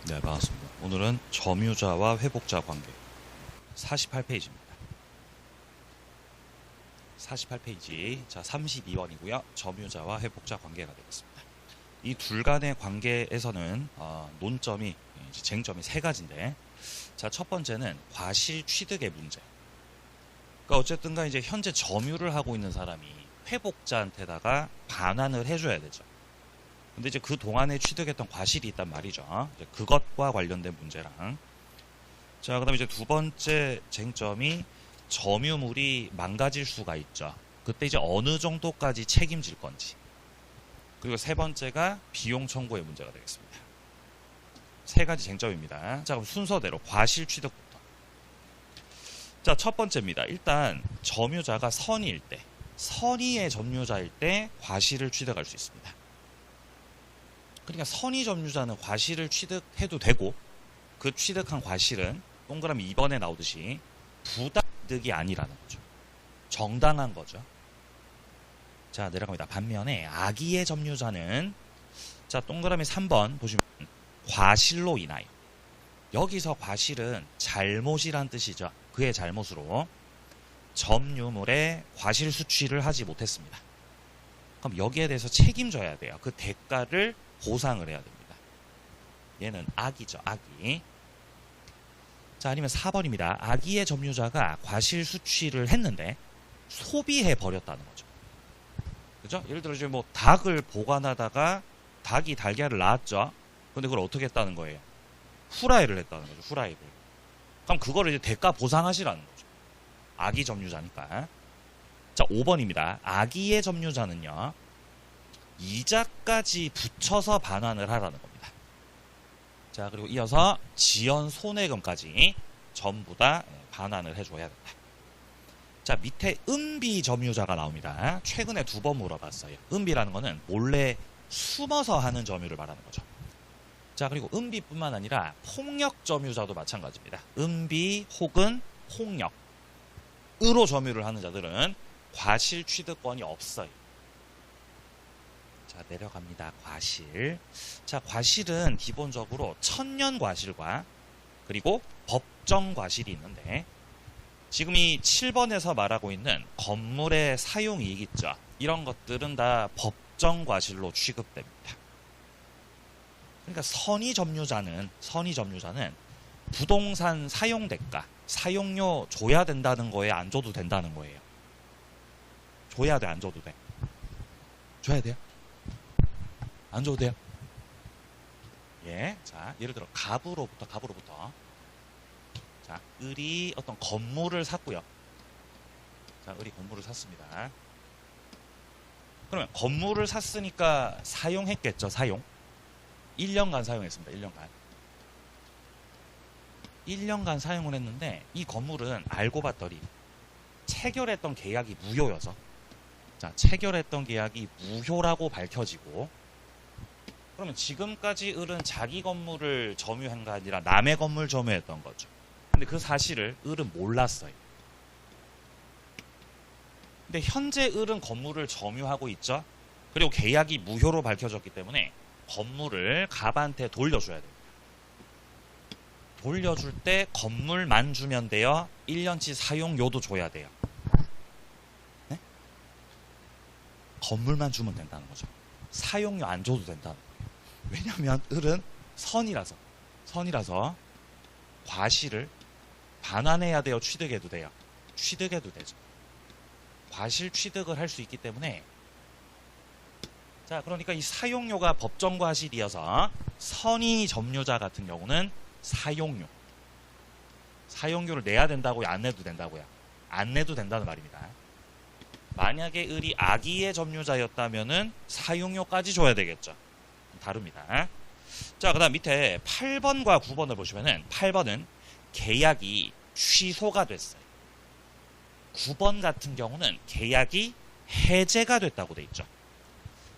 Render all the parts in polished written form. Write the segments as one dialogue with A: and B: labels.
A: 네, 반갑습니다. 오늘은 점유자와 회복자 관계 48페이지입니다. 48페이지. 자, 32번이고요. 점유자와 회복자 관계가 되겠습니다. 이 둘 간의 관계에서는 논점이, 이제 쟁점이 세 가지인데, 자, 첫 번째는 과실 취득의 문제. 그러니까 어쨌든가 이제 현재 점유를 하고 있는 사람이 회복자한테다가 반환을 해줘야 되죠. 근데 이제 그 동안에 취득했던 과실이 있단 말이죠. 이제 그것과 관련된 문제랑. 자, 그다음에 이제 두 번째 쟁점이 점유물이 망가질 수가 있죠. 그때 이제 어느 정도까지 책임질 건지. 그리고 세 번째가 비용 청구의 문제가 되겠습니다. 세 가지 쟁점입니다. 자, 그럼 순서대로 과실 취득부터. 자, 첫 번째입니다. 일단 점유자가 선의일 때, 선의의 점유자일 때 과실을 취득할 수 있습니다. 그러니까 선의 점유자는 과실을 취득해도 되고, 그 취득한 과실은 동그라미 2번에 나오듯이 부당이득이 아니라는 거죠. 정당한 거죠. 자, 내려갑니다. 반면에 악의의 점유자는, 자, 동그라미 3번 보시면 과실로 인하여, 여기서 과실은 잘못이란 뜻이죠. 그의 잘못으로 점유물의 과실 수취를 하지 못했습니다. 그럼 여기에 대해서 책임져야 돼요. 그 대가를 보상을 해야 됩니다. 얘는 악이죠. 악의. 자, 아니면 4번입니다. 악의의 점유자가 과실 수취를 했는데 소비해 버렸다는 거죠. 그죠? 예를 들어 뭐 닭을 보관하다가 닭이 달걀을 낳았죠. 근데 그걸 어떻게 했다는 거예요? 후라이를 했다는 거죠. 후라이를. 그럼 그거를 이제 대가 보상하시라는 거죠. 악의 점유자니까. 자, 5번입니다. 악의의 점유자는요, 이자까지 붙여서 반환을 하라는 겁니다. 자, 그리고 이어서 지연 손해금까지 전부 다 반환을 해줘야 된다. 자, 밑에 은비 점유자가 나옵니다. 최근에 2번 물어봤어요. 은비라는 거는 몰래 숨어서 하는 점유를 말하는 거죠. 자, 그리고 은비뿐만 아니라 폭력 점유자도 마찬가지입니다. 은비 혹은 폭력으로 점유를 하는 자들은 과실 취득권이 없어요. 자, 내려갑니다. 과실. 자, 과실은 기본적으로 천년 과실과 그리고 법정 과실이 있는데, 지금 이 7번에서 말하고 있는 건물의 사용이익 있죠. 이런 것들은 다 법정 과실로 취급됩니다. 그러니까 선의 점유자는 부동산 사용 대가, 사용료 줘야 된다는 거에 안 줘도 된다는 거예요. 줘야 돼, 안 줘도 돼? 줘야 돼요? 안 줘도 돼요? 예. 자, 예를 들어 갑으로부터. 자, 을이 어떤 건물을 샀고요. 자, 을이 건물을 샀습니다. 그러면 건물을 샀으니까 사용했겠죠. 사용. 1년간 사용했습니다. 1년간 사용을 했는데, 이 건물은 알고 봤더니 체결했던 계약이 무효여서, 자, 체결했던 계약이 무효라고 밝혀지고, 그러면 지금까지 을은 자기 건물을 점유한 게 아니라 남의 건물 점유했던 거죠. 근데 그 사실을 을은 몰랐어요. 근데 현재 을은 건물을 점유하고 있죠. 그리고 계약이 무효로 밝혀졌기 때문에 건물을 갑한테 돌려줘야 돼요. 돌려줄 때 건물만 주면 돼요? 1년치 사용료도 줘야 돼요? 네? 건물만 주면 된다는 거죠. 사용료 안 줘도 된다는 거예요. 왜냐하면 을은 선이라서 과실을 반환해야 돼요? 취득해도 돼요? 취득해도 되죠. 과실 취득을 할 수 있기 때문에, 자, 그러니까 이 사용료가 법정 과실이어서 선의 점유자 같은 경우는 사용료를 내야 된다고요? 안 내도 된다고요? 안 내도 된다는 말입니다. 만약에 을이 악의의 점유자였다면은 사용료까지 줘야 되겠죠. 다릅니다. 자, 그 다음 밑에 8번과 9번을 보시면은 8번은 계약이 취소가 됐어요. 9번 같은 경우는 계약이 해제가 됐다고 돼 있죠.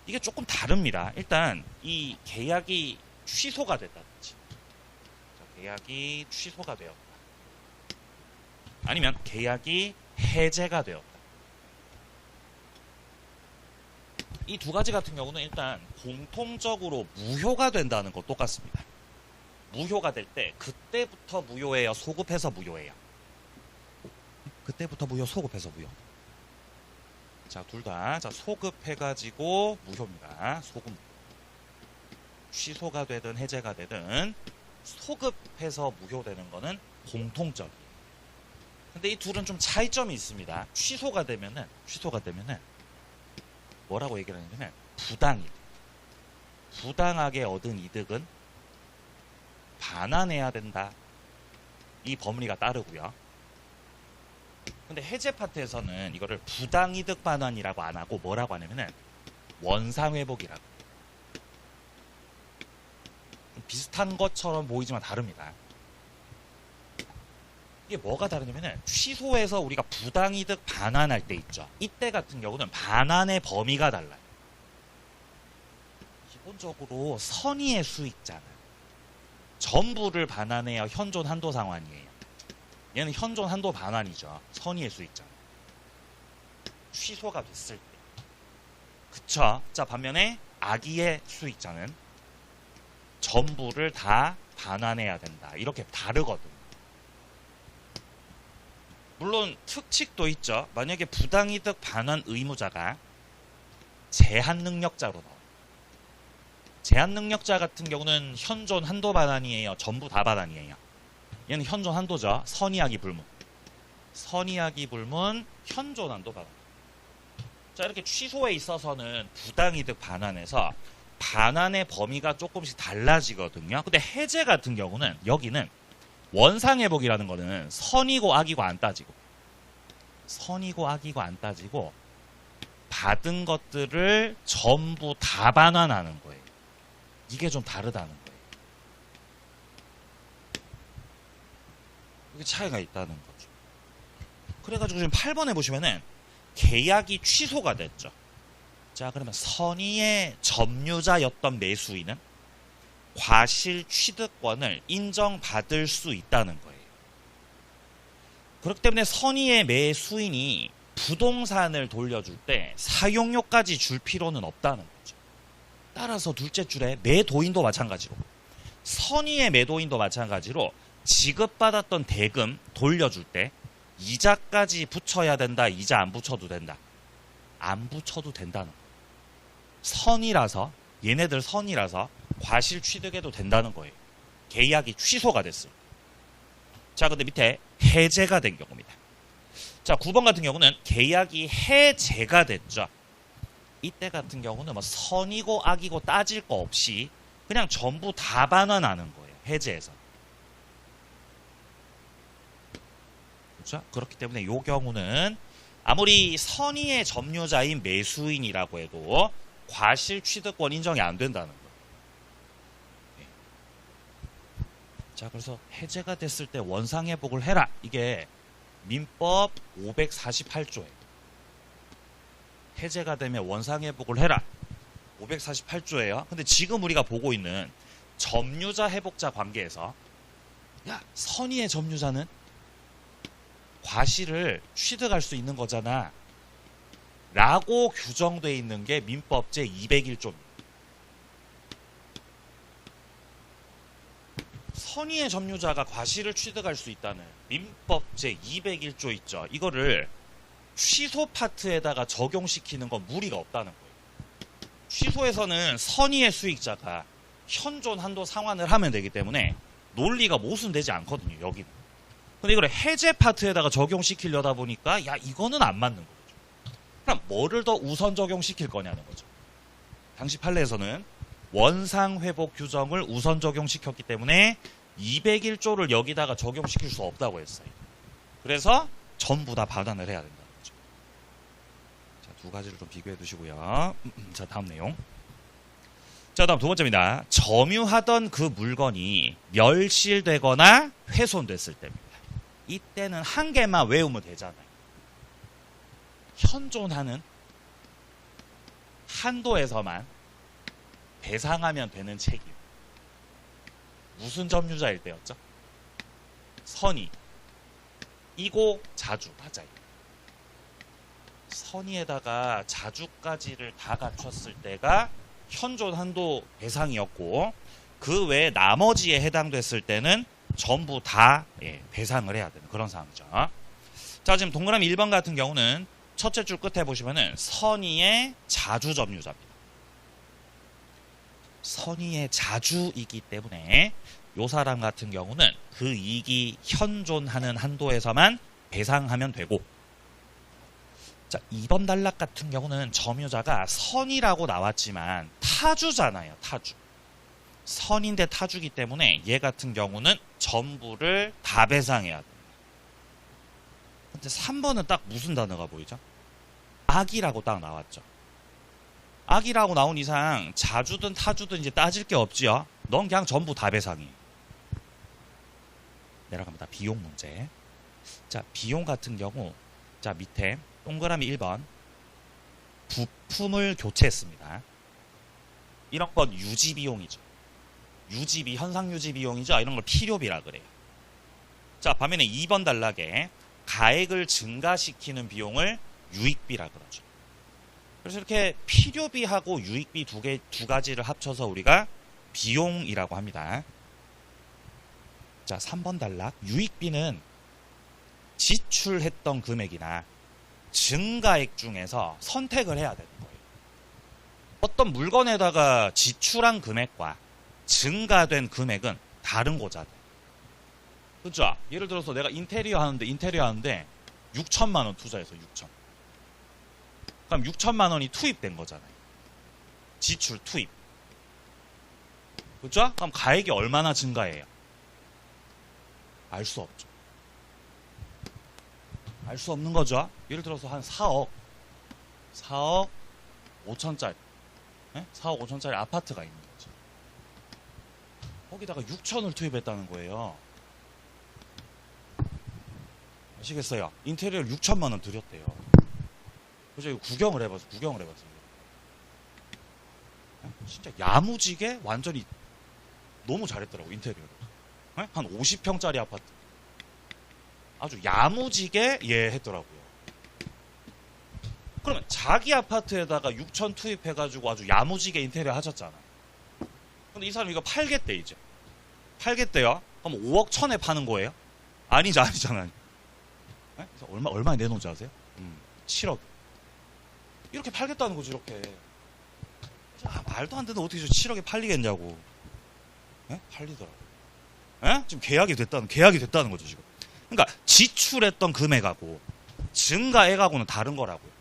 A: 이게 조금 다릅니다. 일단 이 계약이 취소가 됐다든지, 자, 계약이 취소가 되었다, 아니면 계약이 해제가 되었다. 이 두 가지 같은 경우는 일단 공통적으로 무효가 된다는 것 똑같습니다. 무효가 될 때 그때부터 무효예요, 소급해서 무효예요? 그때부터 무효, 소급해서 무효. 자, 둘 다. 자, 소급해가지고 무효입니다. 소급. 취소가 되든 해제가 되든 소급해서 무효되는 거는 공통적이에요. 근데 이 둘은 좀 차이점이 있습니다. 취소가 되면은 뭐라고 얘기를 하냐면 부당이득. 부당하게 얻은 이득은 반환해야 된다. 이 법리가 따르고요. 근데 해제 파트에서는 이거를 부당이득 반환이라고 안 하고 뭐라고 하냐면은 원상회복이라고. 좀 비슷한 것처럼 보이지만 다릅니다. 이게 뭐가 다르냐면은 취소해서 우리가 부당이득 반환할 때 있죠. 이때 같은 경우는 반환의 범위가 달라요. 기본적으로 선의의 수익자는 전부를 반환해야 현존 한도 상환이에요. 얘는 현존 한도 반환이죠. 선의의 수익자. 취소가 됐을 때. 그쵸? 자, 반면에 악의의 수익자는 전부를 다 반환해야 된다. 이렇게 다르거든. 물론 특칙도 있죠. 만약에 부당이득 반환 의무자가 제한능력자로 나와요. 제한능력자 같은 경우는 현존 한도 반환이에요, 전부 다 반환이에요? 얘는 현존 한도죠. 선의악의 불문. 선의악의 불문, 현존 한도 반환. 자, 이렇게 취소에 있어서는 부당이득 반환에서 반환의 범위가 조금씩 달라지거든요. 근데 해제 같은 경우는 여기는 원상회복이라는 거는 선이고 악이고 안 따지고 받은 것들을 전부 다 반환하는 거예요. 이게 좀 다르다는 거예요. 이게 차이가 있다는 거죠. 그래가지고 지금 8번에 보시면은 계약이 취소가 됐죠. 자, 그러면 선의의 점유자였던 매수인은 과실 취득권을 인정받을 수 있다는 거예요. 그렇기 때문에 선의의 매수인이 부동산을 돌려줄 때 사용료까지 줄 필요는 없다는 거죠. 따라서 둘째 줄에 매도인도 마찬가지로, 선의의 매도인도 마찬가지로 지급받았던 대금 돌려줄 때 이자까지 붙여야 된다, 이자 안 붙여도 된다? 안 붙여도 된다는 거예요. 선이라서, 얘네들 선이라서 과실 취득해도 된다는 거예요. 계약이 취소가 됐어요. 자, 근데 밑에 해제가 된 경우입니다. 자, 9번 같은 경우는 계약이 해제가 됐죠. 이때 같은 경우는 뭐 선이고 악이고 따질 거 없이 그냥 전부 다 반환하는 거예요. 해제해서. 그렇죠? 그렇기 때문에 이 경우는 아무리 선의의 점유자인 매수인이라고 해도 과실 취득권 인정이 안 된다는 거예요. 네. 자, 그래서 해제가 됐을 때 원상회복을 해라. 이게 민법 548조예요. 해제가 되면 원상회복을 해라. 548조예요. 근데 지금 우리가 보고 있는 점유자 회복자 관계에서 야, 선의의 점유자는 과실을 취득할 수 있는 거잖아 라고 규정되어 있는 게 민법 제201조입니다. 선의의 점유자가 과실을 취득할 수 있다는 민법 제201조 있죠. 이거를 취소 파트에다가 적용시키는 건 무리가 없다는 거예요. 취소에서는 선의의 수익자가 현존 한도 상환을 하면 되기 때문에 논리가 모순되지 않거든요. 여기는. 근데 이걸 해제 파트에다가 적용시키려다 보니까 야, 이거는 안 맞는 거죠. 그럼 뭐를 더 우선 적용시킬 거냐는 거죠. 당시 판례에서는 원상회복 규정을 우선 적용시켰기 때문에 201조를 여기다가 적용시킬 수 없다고 했어요. 그래서 전부 다 반환을 해야 된다는 거죠. 자, 두 가지를 좀 비교해 두시고요. 자, 다음 내용. 자, 다음 두 번째입니다. 점유하던 그 물건이 멸실되거나 훼손됐을 때입니다. 이때는 한 개만 외우면 되잖아요. 현존하는 한도에서만 배상하면 되는 책임. 무슨 점유자일 때였죠? 선의. 이고 자주 맞아요. 선의에다가 자주까지를 다 갖췄을 때가 현존 한도 배상이었고, 그 외에 나머지에 해당됐을 때는 전부 다 배상을 해야 되는 그런 상황이죠. 자, 지금 동그라미 1번 같은 경우는 첫째 줄 끝에 보시면은 선의의 자주 점유자입니다. 선의의 자주이기 때문에 요 사람 같은 경우는 그 이익이 현존하는 한도에서만 배상하면 되고, 자, 2번 단락 같은 경우는 점유자가 선이라고 나왔지만 타주잖아요. 타주. 선인데 타주기 때문에 얘 같은 경우는 전부를 다 배상해야 됩니다. 근데 3번은 딱 무슨 단어가 보이죠? 악이라고 딱 나왔죠. 악이라고 나온 이상 자주든 타주든 이제 따질 게 없지요. 넌 그냥 전부 다 배상해. 내려갑니다. 비용 문제. 자, 비용 같은 경우, 자, 밑에 동그라미 1번 부품을 교체했습니다. 이런 건 유지 비용이죠. 유지비, 현상 유지 비용이죠. 이런 걸 필요비라 그래요. 자, 반면에 2번 단락에 가액을 증가시키는 비용을 유익비라 그러죠. 그래서 이렇게 필요비하고 유익비 두 가지를 합쳐서 우리가 비용이라고 합니다. 자, 3번 단락. 유익비는 지출했던 금액이나 증가액 중에서 선택을 해야 되는 거예요. 어떤 물건에다가 지출한 금액과 증가된 금액은 다른 거잖아요. 그죠? 예를 들어서 내가 인테리어 하는데 6천만 원 투자해서 6천. 그럼 6천만 원이 투입된 거잖아요. 지출 투입. 그죠? 그럼 가액이 얼마나 증가해요? 알 수 없죠. 알 수 없는 거죠. 예를 들어서 한 4억 5천짜리 4억 5천짜리 아파트가 있는 거죠. 거기다가 6천을 투입했다는 거예요. 아시겠어요? 인테리어를 6천만 원 들였대요. 그래서 구경을 해봤어요. 진짜 야무지게 완전히 너무 잘했더라고, 인테리어를. 한 50평짜리 아파트. 아주 야무지게 했더라고요. 그러면 자기 아파트에다가 6천 투입해가지고 아주 야무지게 인테리어 하셨잖아. 근데 이 사람이 이거 팔겠대, 이제. 팔겠대요. 그럼 5억 천에 파는 거예요? 아니잖아요. 그래서 얼마에 내놓은지 아세요? 7억. 이렇게 팔겠다는 거지, 이렇게. 말도 안 되는데 어떻게 7억에 팔리겠냐고. 팔리더라고. 지금 계약이 됐다는 거죠, 지금. 그러니까 지출했던 금액하고 증가액하고는 다른 거라고요.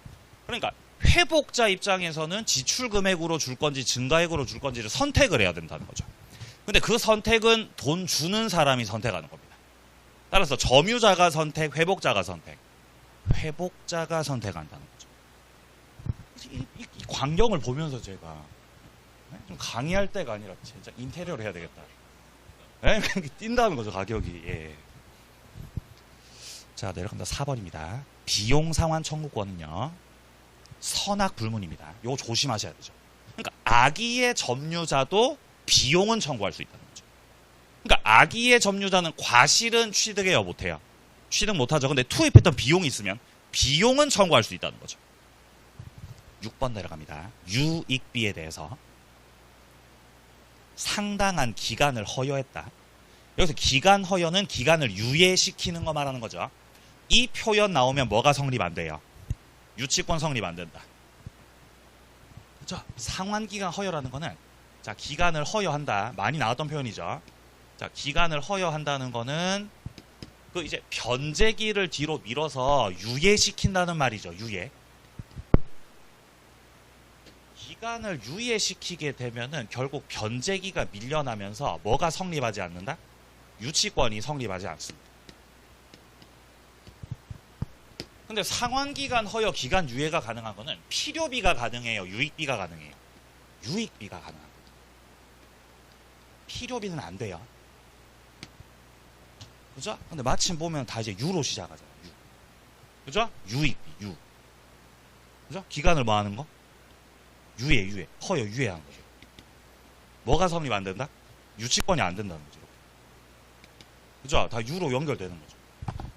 A: 그러니까 회복자 입장에서는 지출 금액으로 줄 건지 증가액으로 줄 건지를 선택을 해야 된다는 거죠. 근데 그 선택은 돈 주는 사람이 선택하는 겁니다. 따라서 점유자가 선택, 회복자가 선택. 회복자가 선택한다는 거죠. 이 광경을 보면서 제가 좀 강의할 때가 아니라 진짜 인테리어를 해야 되겠다. 이렇게 뛴다는 거죠, 가격이. 자, 내려갑니다. 4번입니다. 비용 상환 청구권은요, 선악 불문입니다. 이거 조심하셔야 되죠. 그러니까 악의의 점유자도 비용은 청구할 수 있다는 거죠. 그러니까 악의의 점유자는 과실은 취득해요, 못해요? 취득 못하죠. 근데 투입했던 비용이 있으면 비용은 청구할 수 있다는 거죠. 6번 내려갑니다. 유익비에 대해서 상당한 기간을 허여했다. 여기서 기간 허여는 기간을 유예시키는 거 말하는 거죠. 이 표현 나오면 뭐가 성립 안 돼요? 유치권 성립 안 된다. 그렇죠? 상환기간 허여라는 거는, 자, 기간을 허여한다. 많이 나왔던 표현이죠. 자, 기간을 허여한다는 거는 그 이제 변제기를 뒤로 밀어서 유예시킨다는 말이죠. 유예. 기간을 유예시키게 되면은 결국 변제기가 밀려나면서 뭐가 성립하지 않는다? 유치권이 성립하지 않습니다. 근데 상환기간 허여 기간 유예가 가능한 거는 필요비가 가능해요, 유익비가 가능해요? 유익비가 가능합니다. 필요비는 안 돼요. 그죠? 근데 마침 보면 다 이제 유로 시작하잖아요. 유. 그죠? 유익비, 유. 그죠? 기간을 뭐 하는 거? 유예. 허여, 유예하는 거죠. 뭐가 성립 안 된다? 유치권이 안 된다는 거죠. 그죠? 다 유로 연결되는 거죠.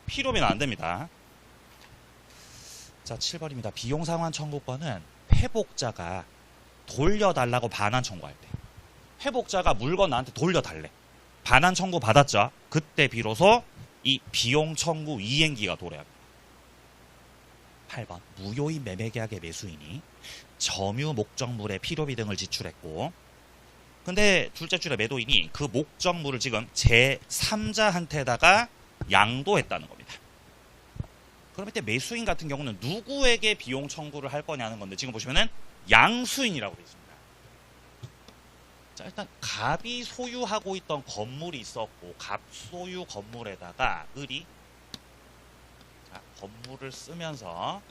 A: 필요비는 안 됩니다. 자, 7번입니다. 비용 상환 청구권은 회복자가 돌려달라고 반환 청구할 때. 회복자가 물건 나한테 돌려달래. 반환 청구 받았죠. 그때 비로소 이 비용 청구 이행기가 도래합니다. 8번 무효인 매매계약의 매수인이 점유 목적물의 필요비 등을 지출했고, 근데 둘째 줄의 매도인이 그 목적물을 지금 제3자한테다가 양도했다는 겁니다. 그럼 이때 매수인 같은 경우는 누구에게 비용 청구를 할 거냐는 건데, 지금 보시면은 양수인이라고 되어 있습니다. 자, 일단 갑이 소유하고 있던 건물이 있었고, 갑 소유 건물에다가 을이 건물을 쓰면서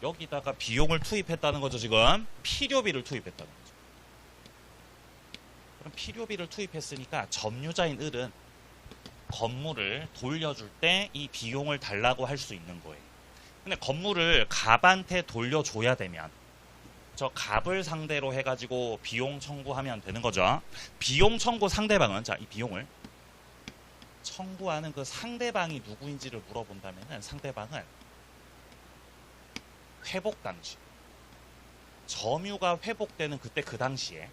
A: 여기다가 비용을 투입했다는 거죠. 지금 필요비를 투입했다는 거죠. 그럼 필요비를 투입했으니까 점유자인 을은 건물을 돌려줄 때 이 비용을 달라고 할 수 있는 거예요. 근데 건물을 갑한테 돌려줘야 되면 저 갑을 상대로 해가지고 비용 청구하면 되는 거죠. 비용 청구 상대방은, 자, 이 비용을 청구하는 그 상대방이 누구인지를 물어본다면은 상대방은 회복 당시, 점유가 회복되는 그때 그 당시에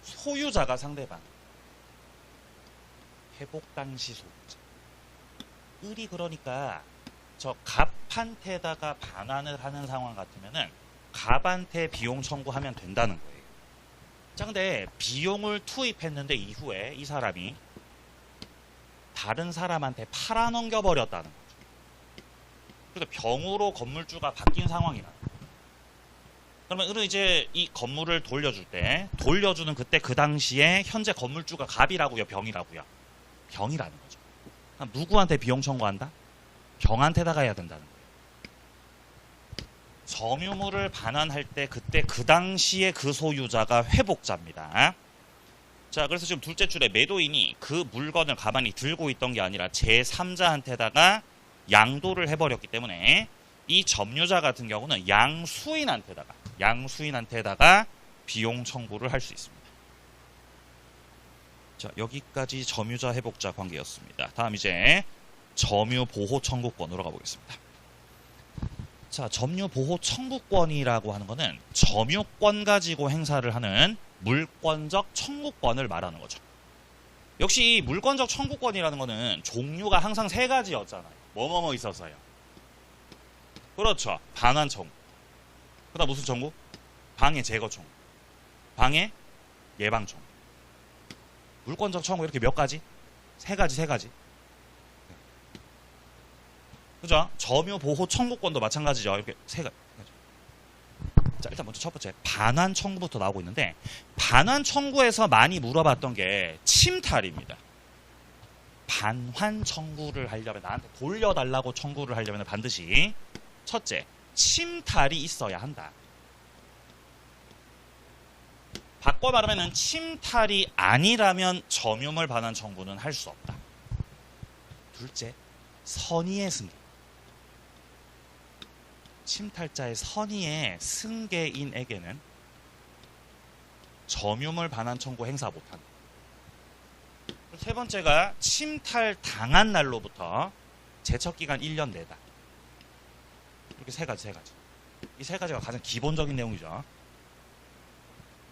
A: 소유자가 상대방, 회복 당시 소유자. 을이 그러니까 저 갑한테다가 반환을 하는 상황 같으면은 갑한테 비용 청구하면 된다는 거예요. 자, 근데 비용을 투입했는데 이후에 이 사람이 다른 사람한테 팔아넘겨 버렸다는 거죠. 그래서 병으로 건물주가 바뀐 상황이라. 그러면 을은 이제 이 건물을 돌려줄 때, 돌려주는 그때 그 당시에 현재 건물주가 갑이라고요, 병이라고요? 병이라는 거죠. 그럼 누구한테 비용 청구한다? 병한테다가 해야 된다는 거예요. 점유물을 반환할 때 그때 그 당시에 그 소유자가 회복자입니다. 자, 그래서 지금 둘째 줄에 매도인이 그 물건을 가만히 들고 있던 게 아니라 제3자한테다가 양도를 해버렸기 때문에 이 점유자 같은 경우는 양수인한테다가 비용 청구를 할 수 있습니다. 자, 여기까지 점유자 회복자 관계였습니다. 다음 이제 점유 보호 청구권으로 가보겠습니다. 자, 점유 보호 청구권이라고 하는 거는 점유권 가지고 행사를 하는 물권적 청구권을 말하는 거죠. 역시 이 물권적 청구권이라는 거는 종류가 항상 세 가지였잖아요. 뭐뭐뭐 있어서요. 그렇죠. 반환 청구. 그다음 무슨 청구? 방해 제거 청구. 방해 예방 청구. 물권적 청구 이렇게 몇 가지? 세 가지. 그죠? 점유 보호 청구권도 마찬가지죠. 이렇게 세 가지. 자, 일단 먼저 첫 번째 반환 청구부터 나오고 있는데, 반환 청구에서 많이 물어봤던 게 침탈입니다. 반환 청구를 하려면, 나한테 돌려달라고 청구를 하려면 반드시 첫째, 침탈이 있어야 한다. 바꿔 말하면 침탈이 아니라면 점유물 반환 청구는 할 수 없다. 둘째, 선의의 승계. 침탈자의 선의의 승계인에게는 점유물 반환 청구 행사 못한다. 세 번째가 침탈 당한 날로부터 제척기간 1년 내다. 이렇게 세 가지. 이 세 가지가 가장 기본적인 내용이죠.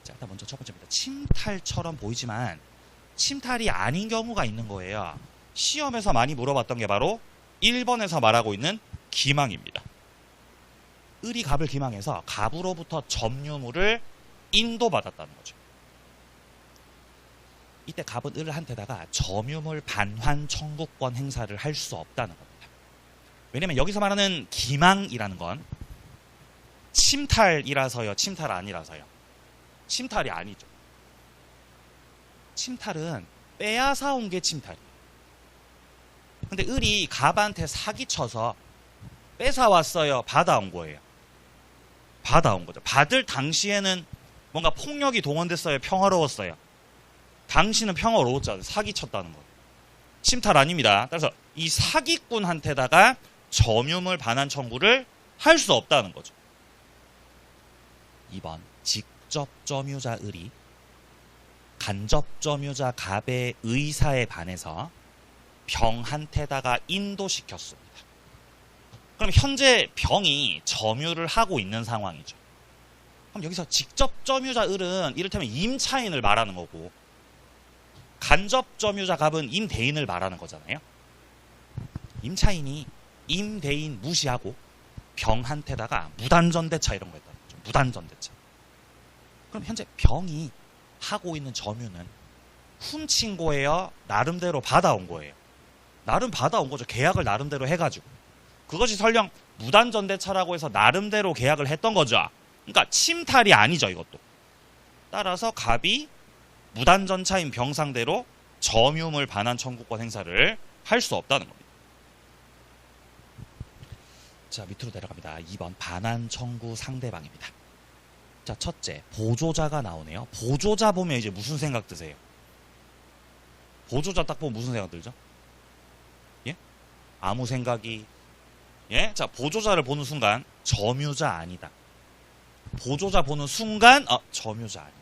A: 자, 일단 먼저 첫 번째입니다. 침탈처럼 보이지만 침탈이 아닌 경우가 있는 거예요. 시험에서 많이 물어봤던 게 바로 1번에서 말하고 있는 기망입니다. 을이 갑을 기망해서 갑으로부터 점유물을 인도받았다는 거죠. 이때 갑은 을한테다가 점유물 반환 청구권 행사를 할 수 없다는 겁니다. 왜냐면 여기서 말하는 기망이라는 건 침탈이라서요, 침탈 아니라서요. 침탈이 아니죠. 침탈은 빼앗아온 게 침탈이에요. 근데 을이 갑한테 사기쳐서 뺏어왔어요, 받아온 거예요? 받아온 거죠. 받을 당시에는 뭔가 폭력이 동원됐어요, 평화로웠어요? 당신은 평화로웠잖아요. 사기쳤다는 거예요. 침탈 아닙니다. 따라서 이 사기꾼한테다가 점유물 반환 청구를 할 수 없다는 거죠. 2번, 직접 점유자 을이 간접 점유자 갑의 의사에 반해서 병한테다가 인도시켰습니다. 그럼 현재 병이 점유를 하고 있는 상황이죠. 그럼 여기서 직접 점유자 을은 이를테면 임차인을 말하는 거고, 간접 점유자 갑은 임대인을 말하는 거잖아요. 임차인이 임대인 무시하고 병한테다가 무단전대차 이런 거 했다는 거죠. 무단전대차. 그럼 현재 병이 하고 있는 점유는 훔친 거예요? 나름대로 받아온 거예요? 나름 받아온 거죠. 계약을 나름대로 해가지고. 그것이 설령 무단전대차라고 해서 나름대로 계약을 했던 거죠. 그러니까 침탈이 아니죠, 이것도. 따라서 갑이 무단전차인 병 상대로 점유물 반환 청구권 행사를 할 수 없다는 겁니다. 자, 밑으로 내려갑니다. 2번 반환 청구 상대방입니다. 자, 첫째, 보조자가 나오네요. 보조자 보면 이제 무슨 생각 드세요? 보조자 딱 보면 무슨 생각 들죠? 예? 아무 생각이. 예? 자, 보조자를 보는 순간 점유자 아니다. 보조자 보는 순간 점유자 아니다.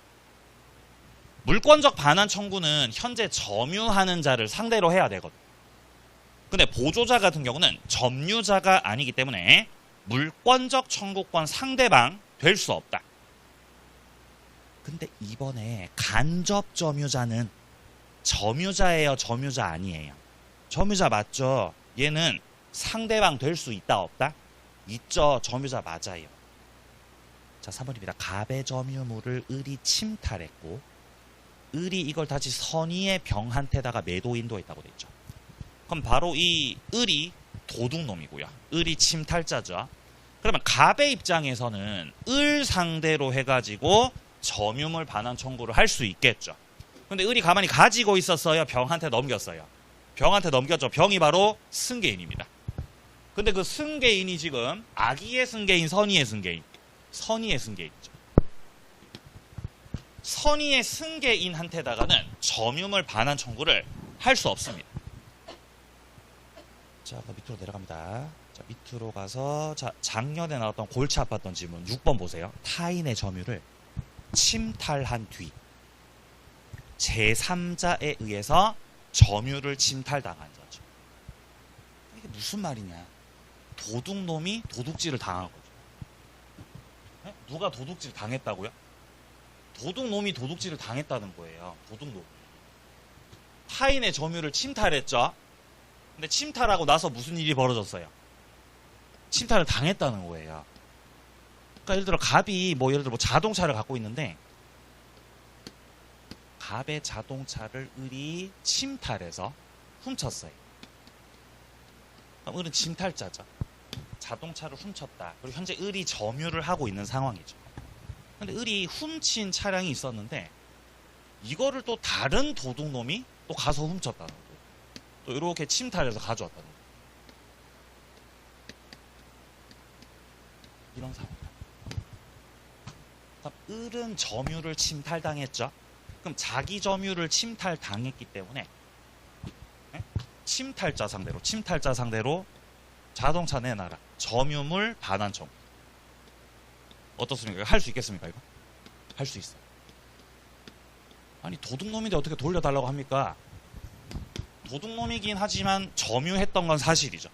A: 물권적 반환 청구는 현재 점유하는 자를 상대로 해야 되거든. 근데 보조자 같은 경우는 점유자가 아니기 때문에 물권적 청구권 상대방 될 수 없다. 근데 이번에 간접 점유자는 점유자예요, 점유자 아니에요? 점유자 맞죠? 얘는 상대방 될 수 있다, 없다? 있죠, 점유자 맞아요. 자, 3번입니다. 갑의 점유물을 을이 침탈했고 을이 이걸 다시 선의의 병한테다가 매도 인도했다고 돼 있죠. 그럼 바로 이 을이 도둑놈이고요. 을이 침탈자죠. 그러면 갑의 입장에서는 을 상대로 해가지고 점유물 반환 청구를 할 수 있겠죠. 근데 을이 가만히 가지고 있었어요? 병한테 넘겼어요? 병한테 넘겼죠. 병이 바로 승계인입니다. 근데 그 승계인이 지금 악의의 승계인, 선의의 승계인? 선의의 승계인이죠. 선의의 승계인한테다가는 점유물 반환 청구를 할 수 없습니다. 자, 밑으로 내려갑니다. 자, 밑으로 가서 자, 작년에 나왔던 골치 아팠던 질문 6번 보세요. 타인의 점유를 침탈한 뒤 제3자에 의해서 점유를 침탈당한 자죠. 이게 무슨 말이냐? 도둑놈이 도둑질을 당한 거죠. 네? 누가 도둑질 당했다고요? 도둑놈이 도둑질을 당했다는 거예요. 도둑놈. 타인의 점유를 침탈했죠. 근데 침탈하고 나서 무슨 일이 벌어졌어요? 침탈을 당했다는 거예요. 그러니까 예를 들어 갑이 예를 들어 자동차를 갖고 있는데 갑의 자동차를 을이 침탈해서 훔쳤어요. 그럼 을은 침탈자죠. 자동차를 훔쳤다. 그리고 현재 을이 점유를 하고 있는 상황이죠. 근데 을이 훔친 차량이 있었는데 이거를 또 다른 도둑놈이 또 가서 훔쳤다는 거예요. 또 이렇게 침탈해서 가져왔다는 거예요. 이런 상황입니다. 그럼 을은 점유를 침탈당했죠. 그럼 자기 점유를 침탈당했기 때문에 침탈자 상대로 자동차 내놔라. 점유물 반환 청구. 어떻습니까? 할 수 있겠습니까? 이거? 할 수 있어요. 아니 도둑놈인데 어떻게 돌려달라고 합니까? 도둑놈이긴 하지만 점유했던 건 사실이죠.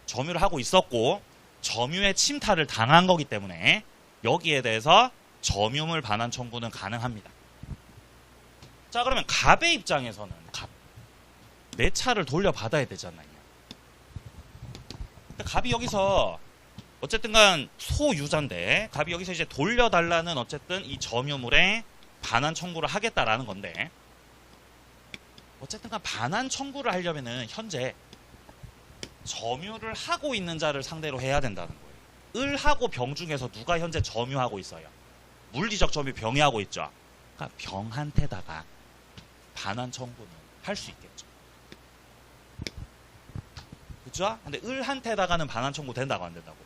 A: 점유를 하고 있었고 점유의 침탈을 당한 거기 때문에 여기에 대해서 점유물 반환 청구는 가능합니다. 자, 그러면 갑의 입장에서는 내 차를 돌려받아야 되잖아요. 갑이 여기서 어쨌든 간 소유자인데 갑이 여기서 이제 돌려달라는 어쨌든 이 점유물에 반환 청구를 하겠다라는 건데 어쨌든 간 반환 청구를 하려면은 현재 점유를 하고 있는 자를 상대로 해야 된다는 거예요. 을하고 병 중에서 누가 현재 점유하고 있어요? 물리적 점유 병이 하고 있죠. 그러니까 병한테다가 반환 청구는 할 수 있겠죠. 그죠? 근데 을한테다가는 반환 청구 된다고 안 된다고?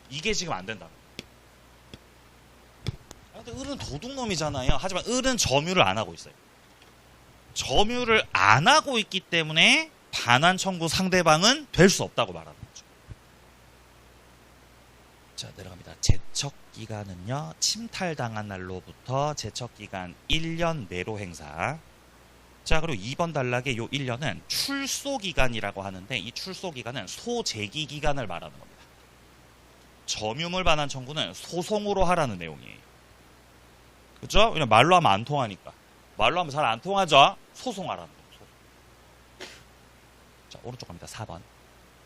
A: 이게 지금 안 된다고. 근데 을은 도둑놈이잖아요. 하지만 을은 점유를 안 하고 있어요. 점유를 안 하고 있기 때문에 반환 청구 상대방은 될 수 없다고 말하는 거죠. 자, 내려갑니다. 제척 기간은요. 침탈당한 날로부터 제척 기간 1년 내로 행사. 자, 그리고 2번 단락의 요 1년은 출소 기간이라고 하는데 이 출소 기간은 소재기 기간을 말하는 겁니다. 점유물 반환 청구는 소송으로 하라는 내용이에요. 그죠? 왜냐면 말로 하면 안 통하니까. 말로 하면 잘 안 통하죠? 소송하라는 거예요. 소송. 자, 오른쪽 갑니다. 4번.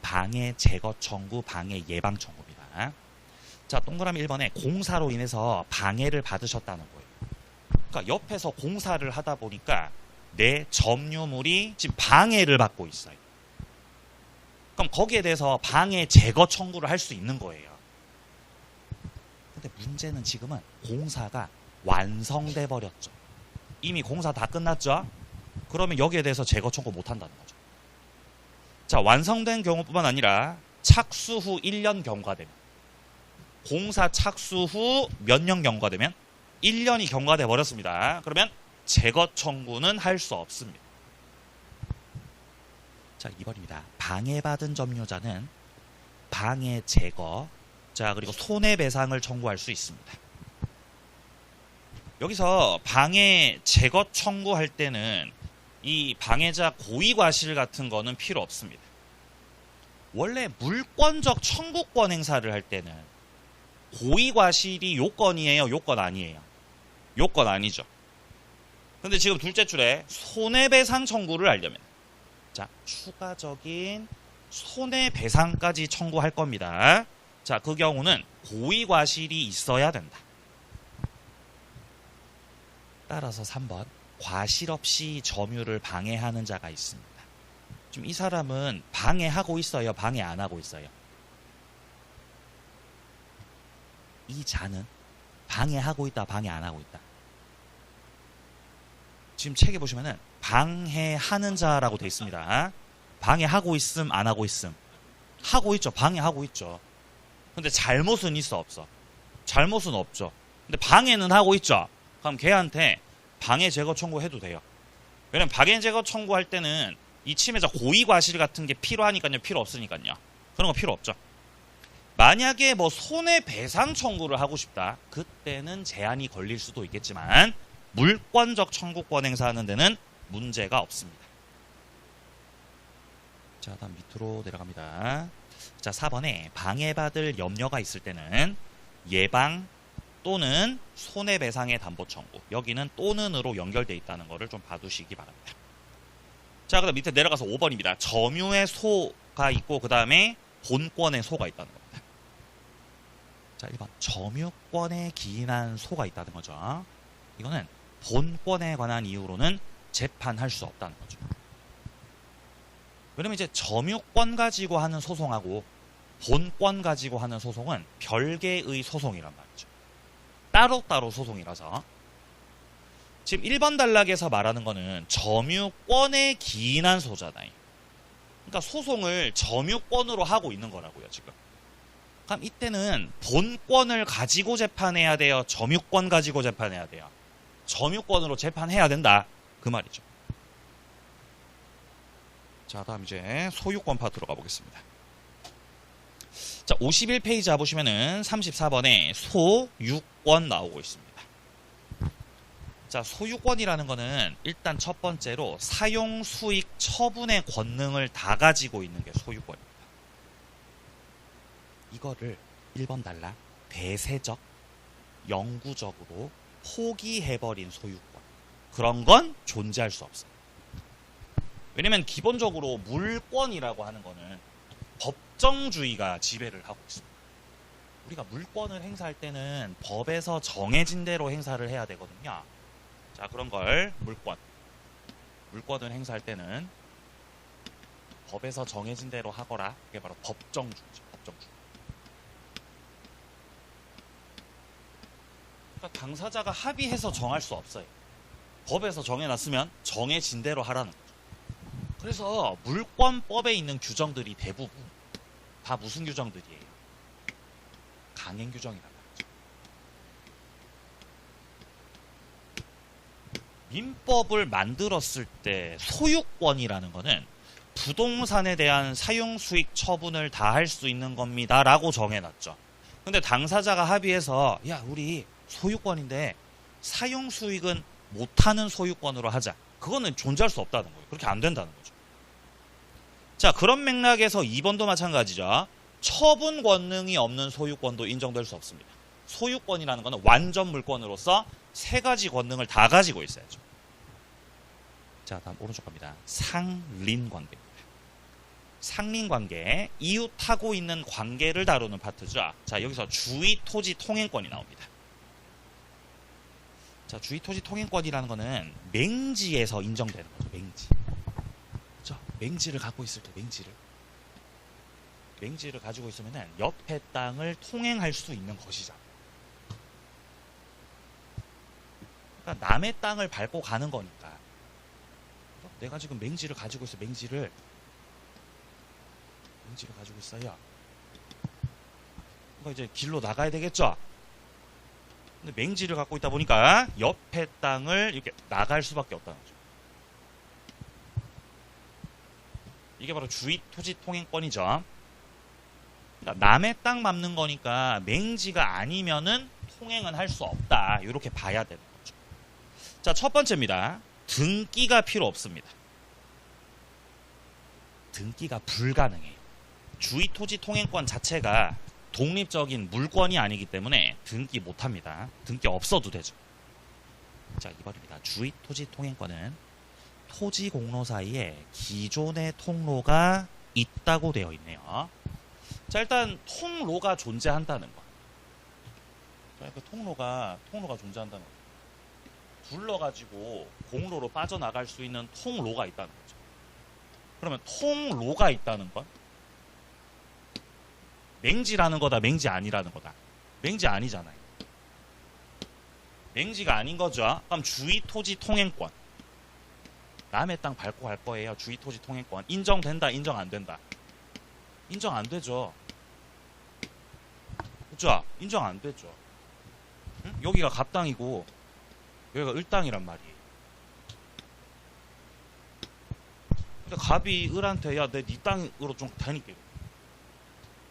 A: 방해 제거 청구, 방해 예방 청구입니다. 자, 동그라미 1번에 공사로 인해서 방해를 받으셨다는 거예요. 그러니까 옆에서 공사를 하다 보니까 내 점유물이 지금 방해를 받고 있어요. 그럼 거기에 대해서 방해 제거 청구를 할 수 있는 거예요. 근데 문제는 지금은 공사가 완성돼 버렸죠. 이미 공사 다 끝났죠? 그러면 여기에 대해서 제거 청구 못 한다는 거죠. 자, 완성된 경우뿐만 아니라 착수 후 1년 경과가 되면, 공사 착수 후 몇 년 경과가 되면 1년이 경과돼 버렸습니다. 그러면 제거 청구는 할 수 없습니다. 자, 2번입니다. 방해받은 점유자는 방해 제거, 자, 그리고 손해배상을 청구할 수 있습니다. 여기서 방해 제거 청구할 때는 이 방해자 고의과실 같은 거는 필요 없습니다. 원래 물권적 청구권 행사를 할 때는 고의과실이 요건이에요? 요건 아니에요? 요건 아니죠. 근데 지금 둘째 줄에 손해배상 청구를 하려면, 자, 추가적인 손해배상까지 청구할 겁니다. 자, 그 경우는 고의과실이 있어야 된다. 따라서 3번, 과실 없이 점유를 방해하는 자가 있습니다. 지금 이 사람은 방해하고 있어요? 방해 안 하고 있어요? 이 자는 방해하고 있다, 방해 안 하고 있다? 지금 책에 보시면은 방해하는 자라고 되어 있습니다. 방해하고 있음, 안 하고 있음? 하고 있죠. 방해하고 있죠. 근데 잘못은 있어, 없어? 잘못은 없죠. 근데 방해는 하고 있죠. 그럼 걔한테 방해 제거 청구해도 돼요. 왜냐면 방해 제거 청구할 때는 이 침해자 고의 과실 같은 게 필요하니까요. 필요 없으니까요. 그런 거 필요 없죠. 만약에 뭐 손해배상 청구를 하고 싶다. 그때는 제한이 걸릴 수도 있겠지만 물권적 청구권 행사하는 데는 문제가 없습니다. 자, 다음 밑으로 내려갑니다. 자, 4번에 방해받을 염려가 있을 때는 예방 또는 손해배상의 담보 청구, 여기는 또는으로 연결되어 있다는 것을 좀 봐두시기 바랍니다. 자, 그 다음 밑에 내려가서 5번입니다. 점유의 소가 있고 그 다음에 본권의 소가 있다는 겁니다. 자, 1번 점유권에 기인한 소가 있다는 거죠. 이거는 본권에 관한 이유로는 재판할 수 없다는 거죠. 왜냐면 이제 점유권 가지고 하는 소송하고 본권 가지고 하는 소송은 별개의 소송이란 말이죠. 따로따로 소송이라서. 지금 1번 단락에서 말하는 거는 점유권에 기인한 소잖아요. 그러니까 소송을 점유권으로 하고 있는 거라고요, 지금. 그럼 이때는 본권을 가지고 재판해야 돼요? 점유권 가지고 재판해야 돼요? 점유권으로 재판해야 된다. 그 말이죠. 자, 다음 이제 소유권 파트로 가보겠습니다. 자, 51페이지 보시면은 34번에 소유권 나오고 있습니다. 자, 소유권이라는 거는 일단 첫 번째로 사용 수익 처분의 권능을 다 가지고 있는 게 소유권입니다. 이거를 1번 달라 대세적, 영구적으로 포기해버린 소유권, 그런 건 존재할 수 없어요. 왜냐면 기본적으로 물권이라고 하는 거는 법정주의가 지배를 하고 있습니다. 우리가 물권을 행사할 때는 법에서 정해진 대로 행사를 해야 되거든요. 자, 그런 걸 물권을 행사할 때는 법에서 정해진 대로 하거라. 그게 바로 법정주의죠. 법정주의. 그러니까 당사자가 합의해서 정할 수 없어요. 법에서 정해놨으면 정해진 대로 하라는 거죠. 그래서 물권법에 있는 규정들이 대부분 다 무슨 규정들이에요? 강행 규정이란 말이죠. 민법을 만들었을 때 소유권이라는 거는 부동산에 대한 사용수익 처분을 다 할 수 있는 겁니다 라고 정해놨죠. 근데 당사자가 합의해서 야, 우리 소유권인데 사용수익은 못하는 소유권으로 하자. 그거는 존재할 수 없다는 거예요. 그렇게 안 된다는 거죠. 자, 그런 맥락에서 2번도 마찬가지죠. 처분 권능이 없는 소유권도 인정될 수 없습니다. 소유권이라는 거는 완전 물권으로서 세 가지 권능을 다 가지고 있어야죠. 자, 다음 오른쪽 갑니다. 상린 관계입니다. 상린 관계, 이웃하고 있는 관계를 다루는 파트죠. 자, 여기서 주의 토지 통행권이 나옵니다. 자, 주의 토지 통행권이라는 거는 맹지에서 인정되는 거죠. 맹지. 그렇죠? 맹지를 갖고 있을 때 맹지를 가지고 있으면은 옆에 땅을 통행할 수 있는 것이죠. 그러니까 남의 땅을 밟고 가는 거니까. 내가 지금 맹지를 가지고 있어. 맹지를 가지고 있어요. 그러니까 이제 길로 나가야 되겠죠. 근데 맹지를 갖고 있다 보니까 옆에 땅을 이렇게 나갈 수밖에 없다는 거죠. 이게 바로 주의 토지 통행권이죠. 그러니까 남의 땅 밟는 거니까 맹지가 아니면은 통행은 할 수 없다. 이렇게 봐야 되는 거죠. 자, 첫 번째입니다. 등기가 필요 없습니다. 등기가 불가능해요. 주의 토지 통행권 자체가 독립적인 물권이 아니기 때문에 등기 못합니다. 등기 없어도 되죠. 자, 2번입니다. 주의 토지 통행권은 토지 공로 사이에 기존의 통로가 있다고 되어 있네요. 자, 일단 통로가 존재한다는 거. 자, 그 통로가 존재한다는 거. 둘러가지고 공로로 빠져나갈 수 있는 통로가 있다는 거죠. 그러면 통로가 있다는 건 맹지라는 거다, 맹지 아니라는 거다. 맹지 아니잖아요. 맹지가 아닌 거죠. 그럼 주의 토지 통행권. 남의 땅 밟고 갈 거예요. 주의 토지 통행권. 인정된다, 인정 안 된다. 인정 안 되죠. 그죠? 인정 안 되죠. 응? 여기가 갑땅이고 여기가 을땅이란 말이에요. 근데 갑이 을한테 야, 내 네 땅으로 좀 다니게.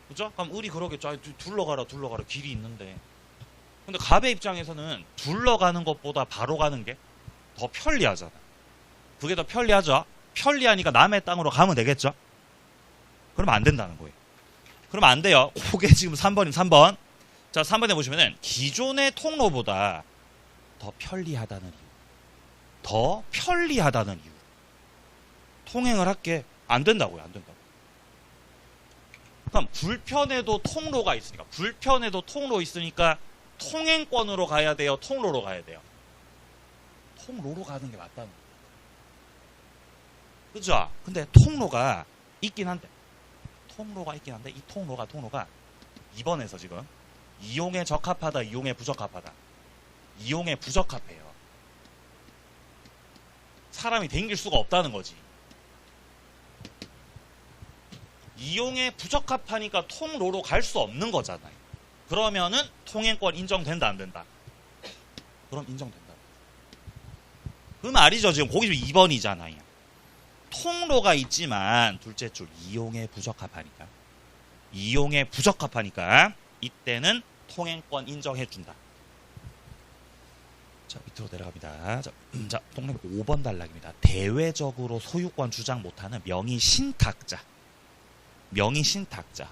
A: 그죠? 그럼 을이 그러겠죠. 둘러가라 길이 있는데. 근데 갑의 입장에서는 둘러가는 것보다 바로 가는 게 더 편리하잖아. 그게 더 편리하죠. 편리하니까 남의 땅으로 가면 되겠죠. 그러면 안 된다는 거예요. 그러면 안 돼요. 그게 지금 3번이면 3번. 자, 3번에 보시면은 기존의 통로보다 더 편리하다는 이유. 더 편리하다는 이유. 통행을 할게. 안 된다고요. 안 된다고. 그럼 불편해도 통로가 있으니까. 불편해도 통로 있으니까 통행권으로 가야 돼요. 통로로 가야 돼요. 통로로 가는 게 맞다는 거예요. 그죠? 근데 통로가 있긴 한데 이 통로가 2번에서 지금 이용에 적합하다, 이용에 부적합하다. 이용에 부적합해요. 사람이 댕길 수가 없다는 거지. 이용에 부적합하니까 통로로 갈 수 없는 거잖아요. 그러면은 통행권 인정된다, 안 된다? 그럼 인정된다. 그 말이죠. 지금 거기 2번이잖아요. 통로가 있지만 둘째 줄 이용에 부적합하니까 이때는 통행권 인정해준다. 자, 밑으로 내려갑니다. 자, 동네 5번 단락입니다. 대외적으로 소유권 주장 못하는 명의 신탁자,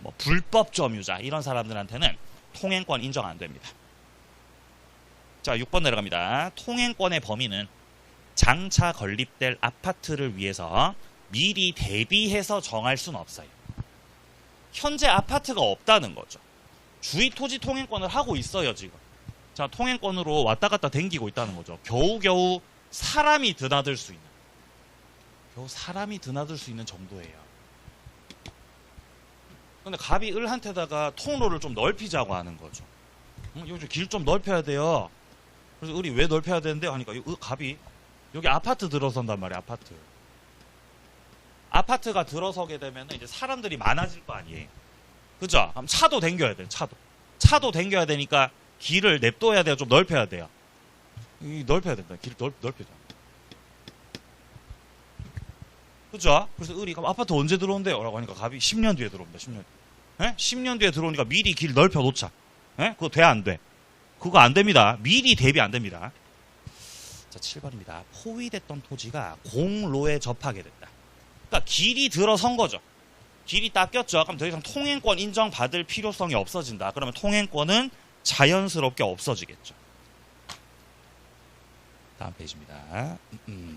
A: 뭐 불법 점유자 이런 사람들한테는 통행권 인정 안 됩니다. 자, 6번 내려갑니다. 통행권의 범위는 장차 건립될 아파트를 위해서 미리 대비해서 정할 수는 없어요. 현재 아파트가 없다는 거죠. 주의 토지 통행권을 하고 있어요, 지금. 자, 통행권으로 왔다 갔다 댕기고 있다는 거죠. 겨우겨우 사람이 드나들 수 있는 정도예요. 근데 갑이 을한테다가 통로를 좀 넓히자고 하는 거죠. 여기 길 좀 넓혀야 돼요. 그래서 을이 왜 넓혀야 되는데 하니까 갑이 여기 아파트 들어선단 말이에요. 아파트가 들어서게 되면 이제 사람들이 많아질 거 아니에요. 그죠? 그럼 차도 댕겨야 돼요. 차도 댕겨야 되니까 길을 냅둬야 돼요. 좀 넓혀야 돼요. 넓혀야 된다. 길을 넓혀야 돼. 그죠? 그래서 을이 그럼 아파트 언제 들어온대요? 라고 하니까 갑이 10년 뒤에 들어옵니다. 10년. 에? 10년 뒤에 들어오니까 미리 길 넓혀 놓자. 에? 그거 돼, 안 돼? 그거 안 됩니다. 미리 대비 안 됩니다. 자, 7번입니다. 포위됐던 토지가 공로에 접하게 됐다. 그러니까 길이 들어선 거죠. 길이 닦였죠. 그럼 더 이상 통행권 인정받을 필요성이 없어진다. 그러면 통행권은 자연스럽게 없어지겠죠. 다음 페이지입니다.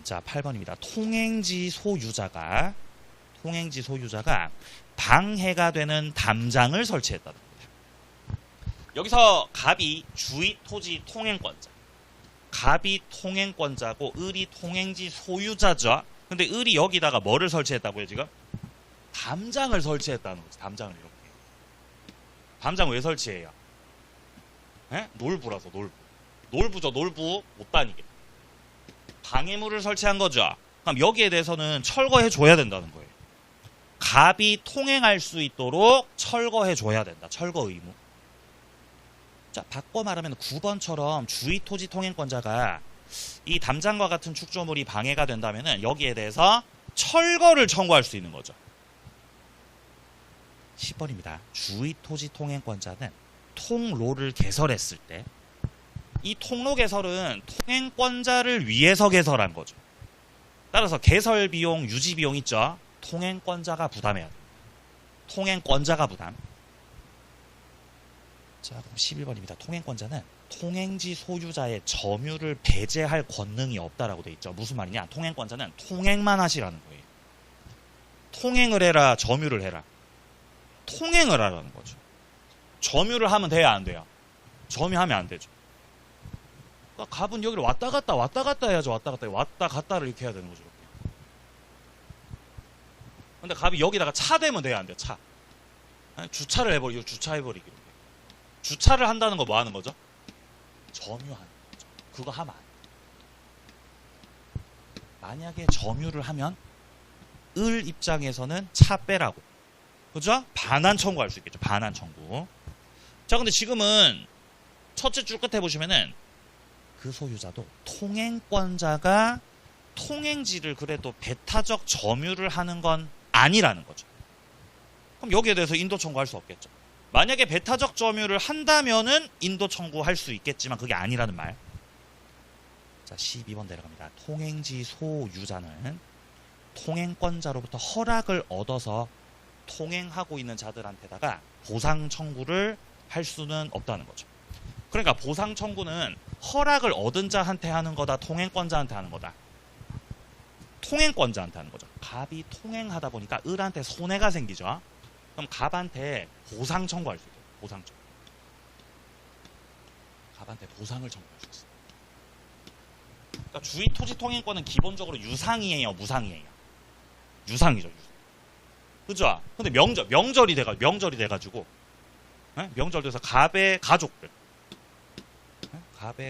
A: 자, 8번입니다. 통행지 소유자가 방해가 되는 담장을 설치했다는 겁니다. 여기서 갑이 주의 토지 통행권자, 갑이 통행권자고 을이 통행지 소유자죠. 근데 을이 여기다가 뭐를 설치했다고요, 지금? 담장을 설치했다는 거죠. 담장을 이렇게. 담장 왜 설치해요? 에? 놀부라서 놀부. 놀부죠, 놀부. 못 다니게. 방해물을 설치한 거죠. 그럼 여기에 대해서는 철거해 줘야 된다는 거예요. 갑이 통행할 수 있도록 철거해 줘야 된다. 철거 의무. 자, 바꿔 말하면 9번처럼 주의 토지 통행권자가 이 담장과 같은 축조물이 방해가 된다면은 여기에 대해서 철거를 청구할 수 있는 거죠. 10번입니다. 주의 토지 통행권자는 통로를 개설했을 때 이 통로 개설은 통행권자를 위해서 개설한 거죠. 따라서 개설 비용, 유지 비용 있죠. 통행권자가 부담해야 됩니다. 통행권자가 부담. 자, 그럼 11번입니다. 통행권자는 통행지 소유자의 점유를 배제할 권능이 없다라고 돼 있죠. 무슨 말이냐? 통행권자는 통행만 하시라는 거예요. 통행을 해라, 점유를 해라. 통행을 하라는 거죠. 점유를 하면 돼야 안 돼요? 점유하면 안 되죠. 그러니까 갑은 여기를 왔다 갔다 해야죠. 왔다 갔다를 이렇게 해야 되는 거죠. 이렇게. 근데 갑이 여기다가 차 대면 돼야 안 돼요. 차. 주차를 해버리고 주차해버리기. 이렇게. 주차를 한다는 거 뭐 하는 거죠? 점유하는 거죠. 그거 하면 안 돼요. 만약에 점유를 하면 을 입장에서는 차 빼라고. 그죠? 반환 청구할 수 있겠죠. 반환 청구. 자, 근데 지금은 첫째 줄 끝에 보시면은 그 소유자도 통행권자가 통행지를 그래도 배타적 점유를 하는 건 아니라는 거죠. 그럼 여기에 대해서 인도 청구할 수 없겠죠. 만약에 배타적 점유를 한다면은 인도 청구할 수 있겠지만 그게 아니라는 말. 자, 12번 내려갑니다. 통행지 소유자는 통행권자로부터 허락을 얻어서 통행하고 있는 자들한테다가 보상 청구를 할 수는 없다는 거죠. 그러니까 보상 청구는 허락을 얻은 자한테 하는 거다, 통행권자한테 하는 거다. 통행권자한테 하는 거죠. 갑이 통행하다 보니까 을한테 손해가 생기죠. 그럼 갑한테 보상 청구할 수 있어요. 보상 청구. 갑한테 보상을 청구할 수 있어요. 그러니까 주의 토지 통행권은 기본적으로 유상이에요, 무상이에요? 유상이죠, 유상. 그죠? 근데 명절이 돼가지고, 명절 돼서 갑의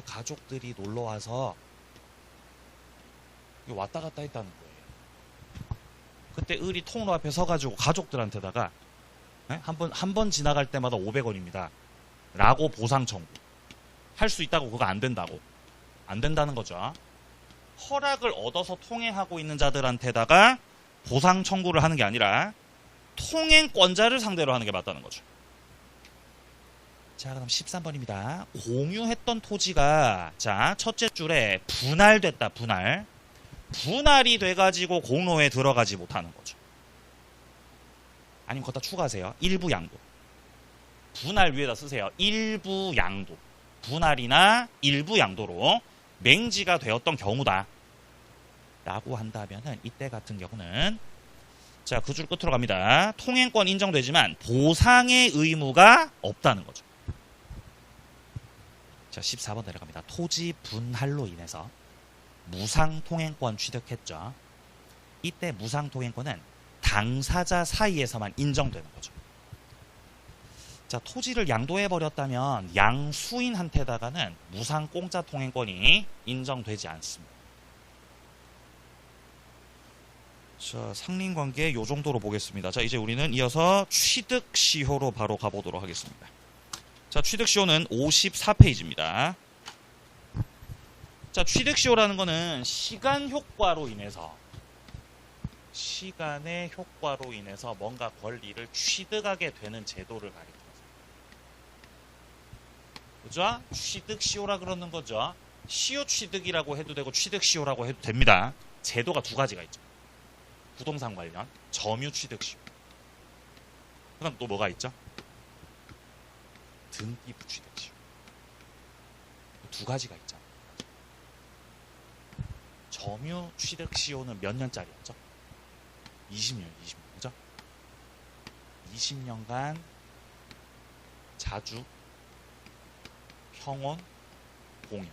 A: 가족들이 놀러 와서 왔다 갔다 했다는 거예요. 그때 을이 통로 앞에 서가지고 가족들한테다가 한 번 지나갈 때마다 500원입니다. 라고 보상 청구. 할 수 있다고 그거 안 된다고. 안 된다는 거죠. 허락을 얻어서 통행하고 있는 자들한테다가 보상 청구를 하는 게 아니라 통행권자를 상대로 하는 게 맞다는 거죠. 자, 그럼 13번입니다. 공유했던 토지가 자, 첫째 줄에 분할됐다. 분할이 돼가지고 공로에 들어가지 못하는 거죠. 아니면 거기다 추가하세요. 일부 양도. 분할 위에다 쓰세요. 일부 양도. 분할이나 일부 양도로 맹지가 되었던 경우다. 라고 한다면은 이때 같은 경우는 자, 그 줄 끝으로 갑니다. 통행권 인정되지만 보상의 의무가 없다는 거죠. 자, 14번 내려갑니다. 토지 분할로 인해서 무상통행권 취득했죠. 이때 무상통행권은 당사자 사이에서만 인정되는 거죠. 자, 토지를 양도해버렸다면 양수인한테다가는 무상공짜 통행권이 인정되지 않습니다. 자, 상린관계 요 정도로 보겠습니다. 자, 이제 우리는 이어서 취득시효로 바로 가보도록 하겠습니다. 자, 취득시효는 54페이지입니다. 자, 취득시효라는 거는 시간의 효과로 인해서 뭔가 권리를 취득하게 되는 제도를 가리킵니다. 그죠? 취득시효라 그러는 거죠. 시효 취득이라고 해도 되고 취득시효라고 해도 됩니다. 제도가 두 가지가 있죠. 부동산 관련 점유 취득시효. 그다음 또 뭐가 있죠? 등기부 취득시효. 두 가지가 있잖아. 점유 취득 시효는 몇 년짜리였죠? 20년, 그죠? 20년간 자주, 평온, 공여.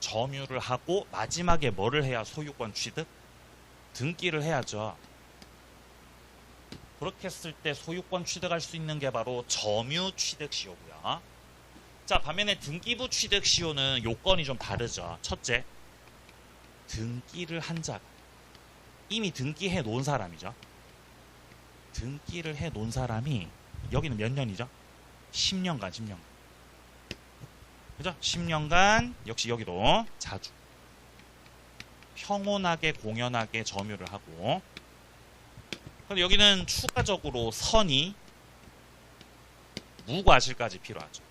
A: 점유를 하고 마지막에 뭐를 해야 소유권 취득? 등기를 해야죠. 그렇게 했을 때 소유권 취득할 수 있는 게 바로 점유 취득 시효고요. 자, 반면에 등기부 취득 시효는 요건이 좀 다르죠. 첫째, 등기를 한 자가 이미 등기해 놓은 사람이죠. 등기를 해 놓은 사람이 여기는 몇 년이죠? 10년간, 10년간. 그죠? 10년간 역시 여기도 자주 평온하게 공연하게 점유를 하고, 근데 여기는 추가적으로 선의, 무과실까지 필요하죠.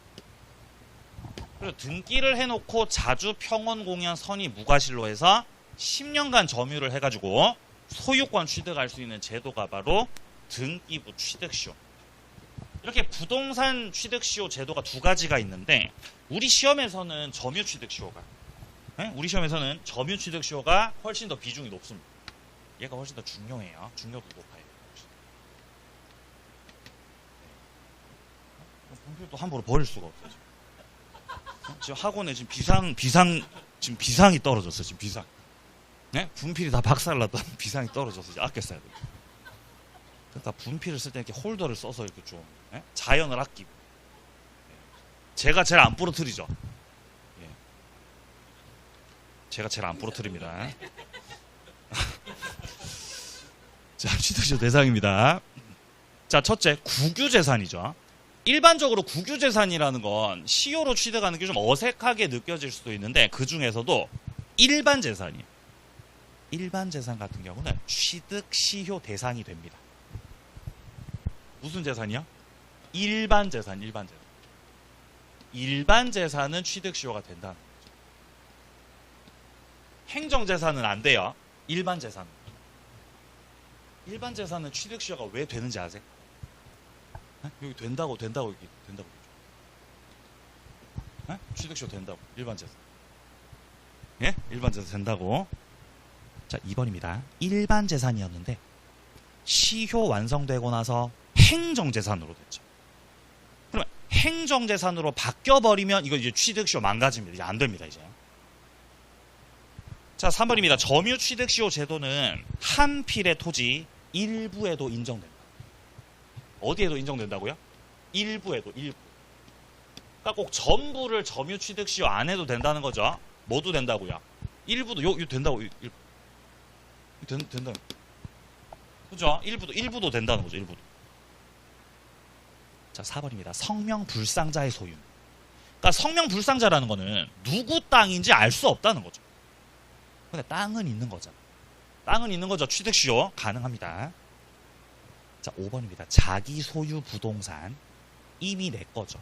A: 그리고 등기를 해놓고 자주 평온 공연 선의 무과실로 해서 10년간 점유를 해가지고 소유권 취득할 수 있는 제도가 바로 등기부 취득시효. 이렇게 부동산 취득시효 제도가 두 가지가 있는데 우리 시험에서는 점유 취득시효가, 우리 시험에서는 점유 취득시효가 훨씬 더 비중이 높습니다. 얘가 훨씬 더 중요해요. 중요도 높아요. 분필도 함부로 버릴 수가 없어요. 지금 학원에 지금 지금 비상이 떨어졌어요. 지금 비상. 네? 분필이 다 박살났던 비상이 떨어져서 이제 아껴 써야 돼요. 그러니까 분필을 쓸 때 이렇게 홀더를 써서 이렇게 좀 자연을 아끼고. 제가 제일 안 부러뜨리죠. 예. 제가 제일 안 부러뜨립니다. 자, 취득시효 대상입니다. 자, 첫째, 국유재산이죠. 일반적으로 국유재산이라는 건 시효로 취득하는 게 좀 어색하게 느껴질 수도 있는데 그 중에서도 일반재산이에요. 일반재산 같은 경우는 취득시효 대상이 됩니다. 무슨 재산이요? 일반재산, 일반재산. 일반재산은 취득시효가 된다는 거죠. 행정재산은 안 돼요. 일반재산은. 일반재산은 취득시효가 왜 되는지 아세요? 여기 된다고 여기 된다고. 취득시효 된다고. 일반재산. 예? 일반재산 된다고. 자, 2번입니다. 일반재산이었는데 시효 완성되고 나서 행정재산으로 됐죠. 그러면 행정재산으로 바뀌어버리면 이거 이제 취득시효 망가집니다. 이제 안 됩니다. 이제. 자, 3번입니다. 점유 취득시효 제도는 한 필의 토지 일부에도 인정됩니다. 어디에도 인정된다고요? 일부에도, 일부. 그러니까 꼭 전부를 점유 취득시효 안 해도 된다는 거죠. 뭐도 된다고요? 일부도, 이거 된다고. 일부. 된다. 그죠? 일부도 된다는 거죠. 일부도. 자, 4번입니다. 성명불상자의 소유. 그러니까 성명불상자라는 거는 누구 땅인지 알 수 없다는 거죠. 근데 땅은 있는 거잖아. 땅은 있는 거죠. 취득시효 가능합니다. 자, 5번입니다. 자기 소유 부동산. 이미 내 거죠.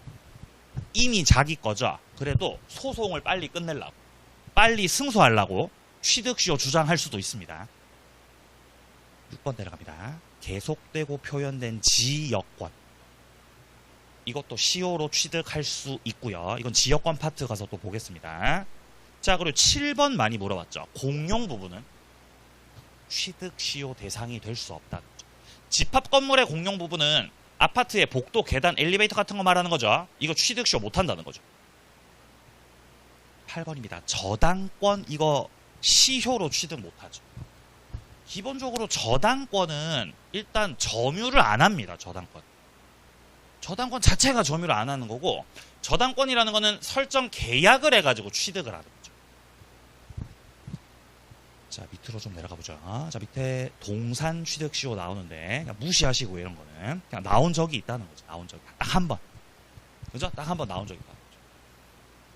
A: 이미 자기 거죠. 그래도 소송을 빨리 끝내려고, 빨리 승소하려고 취득시효 주장할 수도 있습니다. 6번 내려갑니다. 계속되고 표현된 지역권. 이것도 시효로 취득할 수 있고요. 이건 지역권 파트 가서 또 보겠습니다. 자, 그리고 7번 많이 물어봤죠. 공용 부분은 취득시효 대상이 될 수 없다는 거죠. 집합 건물의 공용 부분은 아파트의 복도, 계단, 엘리베이터 같은 거 말하는 거죠. 이거 취득시효 못한다는 거죠. 8번입니다. 저당권, 이거 시효로 취득 못하죠. 기본적으로 저당권은 일단 점유를 안 합니다. 저당권 자체가 점유를 안 하는 거고, 저당권이라는 거는 설정 계약을 해가지고 취득을 하는 거죠. 자, 밑으로 좀 내려가 보죠. 자, 밑에 동산 취득시효 나오는데 그냥 무시하시고, 이런 거는 그냥 나온 적이 있다는 거죠. 나온 적이 딱 한 번. 그죠? 딱 한 번 나온 적이 있다는 거죠.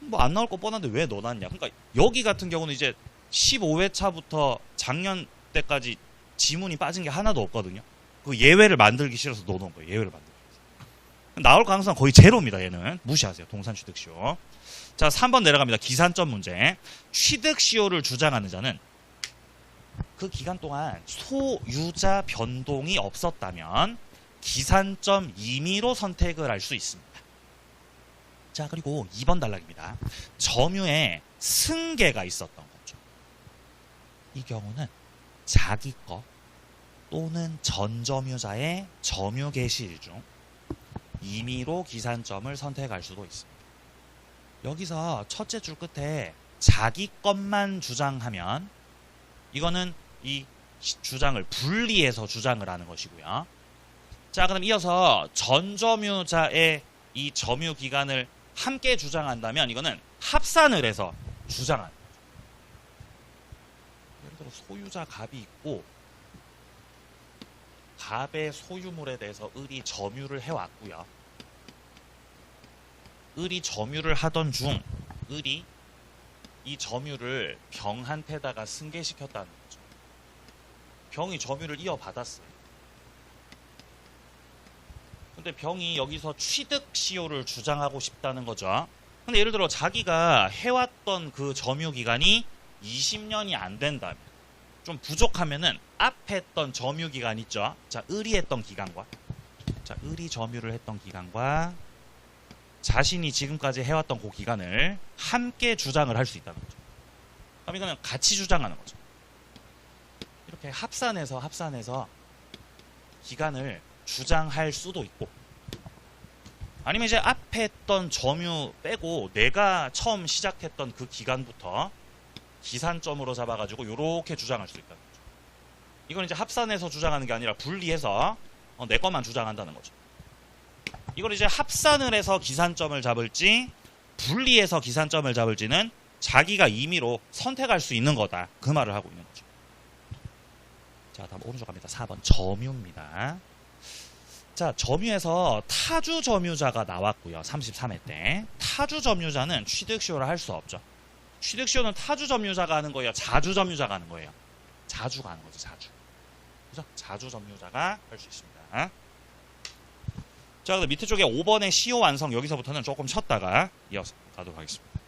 A: 뭐 안 나올 거 뻔한데 왜 넣어놨냐. 그러니까 여기 같은 경우는 이제 15회차부터 작년 때까지 지문이 빠진 게 하나도 없거든요. 그 예외를 만들기 싫어서 넣어놓은 거예요. 예외를 만들기 싫어서. 나올 가능성은 거의 제로입니다. 얘는 무시하세요. 동산 취득시효. 자, 3번 내려갑니다. 기산점 문제. 취득시효를 주장하는 자는 그 기간 동안 소유자 변동이 없었다면 기산점 임의로 선택을 할 수 있습니다. 자, 그리고 2번 단락입니다. 점유에 승계가 있었던 거죠. 이 경우는 자기 거 또는 전점유자의 점유 개시일 중 임의로 기산점을 선택할 수도 있습니다. 여기서 첫째 줄 끝에 자기 것만 주장하면 이거는 이 주장을 분리해서 주장을 하는 것이고요. 자, 그럼 이어서 전점유자의 이 점유 기간을 함께 주장한다면 이거는 합산을 해서 주장하는 거죠. 예를 들어 소유자 갑이 있고 갑의 소유물에 대해서 을이 점유를 해왔고요. 을이 점유를 하던 중 을이 이 점유를 병한테다가 승계시켰다는 거죠. 병이 점유를 이어받았어요. 근데 병이 여기서 취득시효를 주장하고 싶다는 거죠. 근데 예를 들어 자기가 해왔던 그 점유 기간이 20년이 안 된다면, 좀 부족하면은 앞에 했던 점유 기간 있죠. 자, 을이 했던 기간과, 자, 을이 점유를 했던 기간과 자신이 지금까지 해왔던 그 기간을 함께 주장을 할 수 있다는 거죠. 그럼 이거는 같이 주장하는 거죠. 이렇게 합산해서 기간을 주장할 수도 있고, 아니면 이제 앞에 했던 점유 빼고 내가 처음 시작했던 그 기간부터 기산점으로 잡아가지고 이렇게 주장할 수 있다는 거죠. 이건 이제 합산해서 주장하는 게 아니라 분리해서 내 것만 주장한다는 거죠. 이걸 이제 합산을 해서 기산점을 잡을지 분리해서 기산점을 잡을지는 자기가 임의로 선택할 수 있는 거다, 그 말을 하고 있는 거죠. 자, 다음 오른쪽 갑니다. 4번 점유입니다. 자, 점유에서 타주 점유자가 나왔고요. 33회 때. 타주 점유자는 취득시효를 할 수 없죠. 취득시효는 타주 점유자가 하는 거예요, 자주 점유자가 하는 거예요? 자주가 하는 거죠, 자주. 그죠? 자주 점유자가 할 수 있습니다. 자, 그럼 밑에 쪽에 5번의 시효 완성, 여기서부터는 조금 쉬었다가 이어서 가도록 하겠습니다.